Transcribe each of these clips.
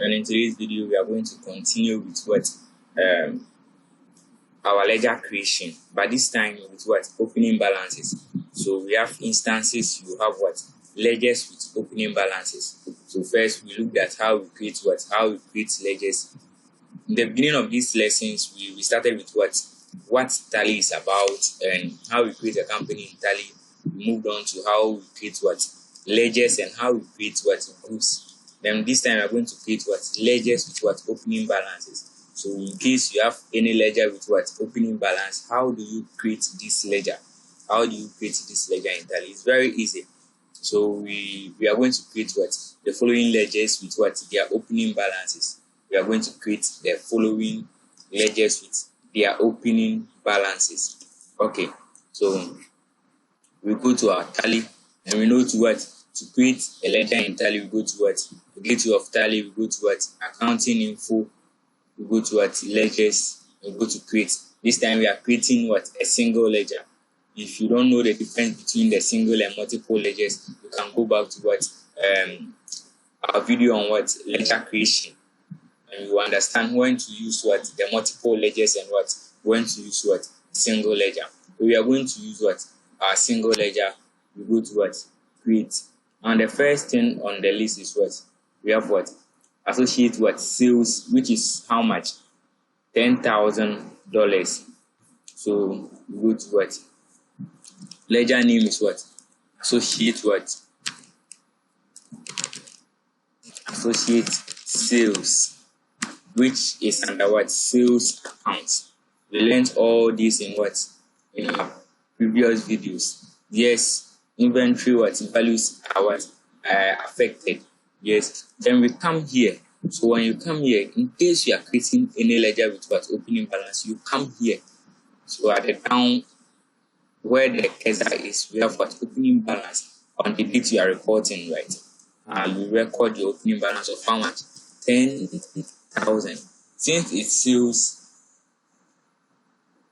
And in today's video, we are going to continue with what our ledger creation, but this time with what opening balances. So we have instances, you have what ledgers with opening balances. So first we looked at how we create ledgers. In the beginning of these lessons, we started with what Tally is about and how we create a company in Tally. We moved on to how we create ledgers and how we create groups. Then this time we are going to create ledgers with opening balances. So in case you have any ledger with opening balance, how do you create this ledger? How do you create this ledger in Tally? It's very easy. So we are going to create the following ledgers with their opening balances. We are going to create the following ledgers with their opening balances. Okay, so we go to our Tally and we know to create a ledger in Tally. We go to the gateway of Tally. We go to accounting info. We go to ledgers. We go to create. This time we are creating a single ledger. If you don't know the difference between the single and multiple ledgers, you can go back to our video on ledger creation, and you understand when to use the multiple ledgers and when to use single ledger. So we are going to use our single ledger. We go to create, and the first thing on the list is we have associate sales, which is how much? $10,000. So we go to ledger name is associate associate sales, which is under sales accounts. We learned all this in our previous videos. Yes, inventory values are affected. Yes, then we come here. So when you come here, in case you are creating any ledger with opening balance, you come here. So at the down where the cursor is, we have opening balance on the date you are reporting, right? And you record your opening balance of how much? 10,000. Since it sales,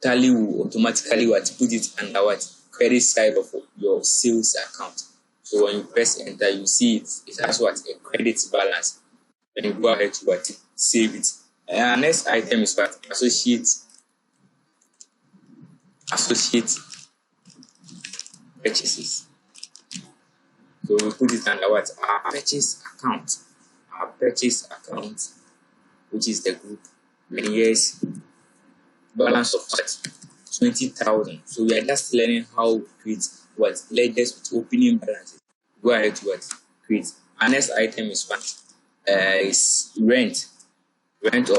Tally will automatically put it under credit side of your sales account. So when you press enter, you see it has a credit balance. Then you go ahead to save it. And our next item is associate purchases. So we put it under our purchase account. Our purchase account, which is the group. And yes, balance of 20,000. So we are just learning how to create ledgers with opening balances. Go ahead to create. Our next item is is rent. Rent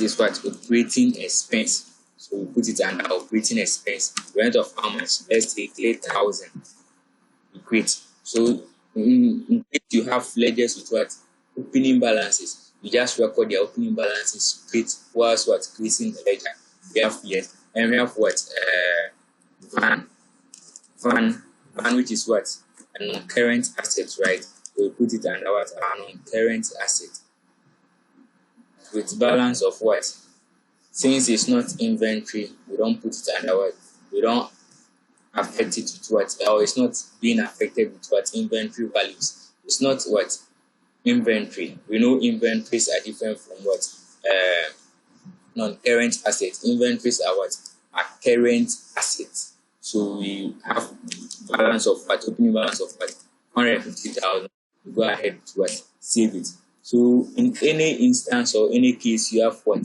is operating expense. So we put it under operating expense. Rent of how much? Let's take 8,000. We create. So in case you have ledgers with opening balances, you just record the opening balances straight whilst creating the ledger. We have here, and we have van, which is a non-current asset, right? So we put it under a non-current asset with balance of since it's not inventory, we don't put it under we don't affect it with or it's not being affected with inventory values. It's not inventory. We know inventories are different from non-current assets. Inventories are current assets. So we have balance of opening balance of 150,000. We go ahead to save it. So in any instance or any case you have a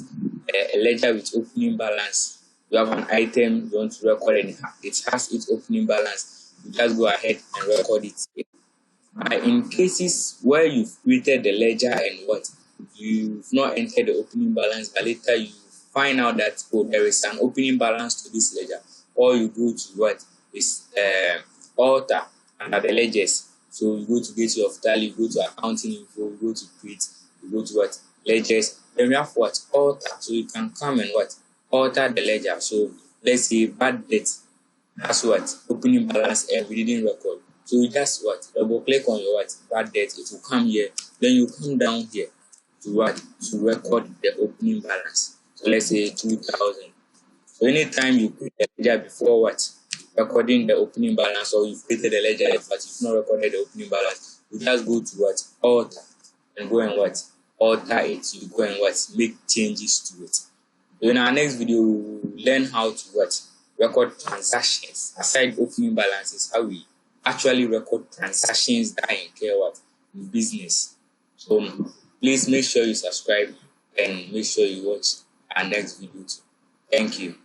ledger with opening balance, you have an item you want to record and it has its opening balance, you just go ahead and record it. In cases where you've created the ledger and you've not entered the opening balance, but later you find out that there is an opening balance to this ledger, or you go to is alter under the ledgers. So you go to gateway of Tally, you go to accounting info, you go to create, you go to ledgers. Then we have alter. So you can come and alter the ledger. So let's say bad debt has opening balance and we didn't record. So you just double click on your bad debt. It will come here. Then you come down here to to record the opening balance. So let's say 2,000. So anytime you create a ledger before recording the opening balance, or you've created a ledger but you've not recorded the opening balance, you just go to alter and go and alter it, you go and what make changes to it. So in our next video, we will learn how to what record transactions aside opening balances, how we actually record transactions that incur what in business. So please make sure you subscribe and make sure you watch our next video too. Thank you.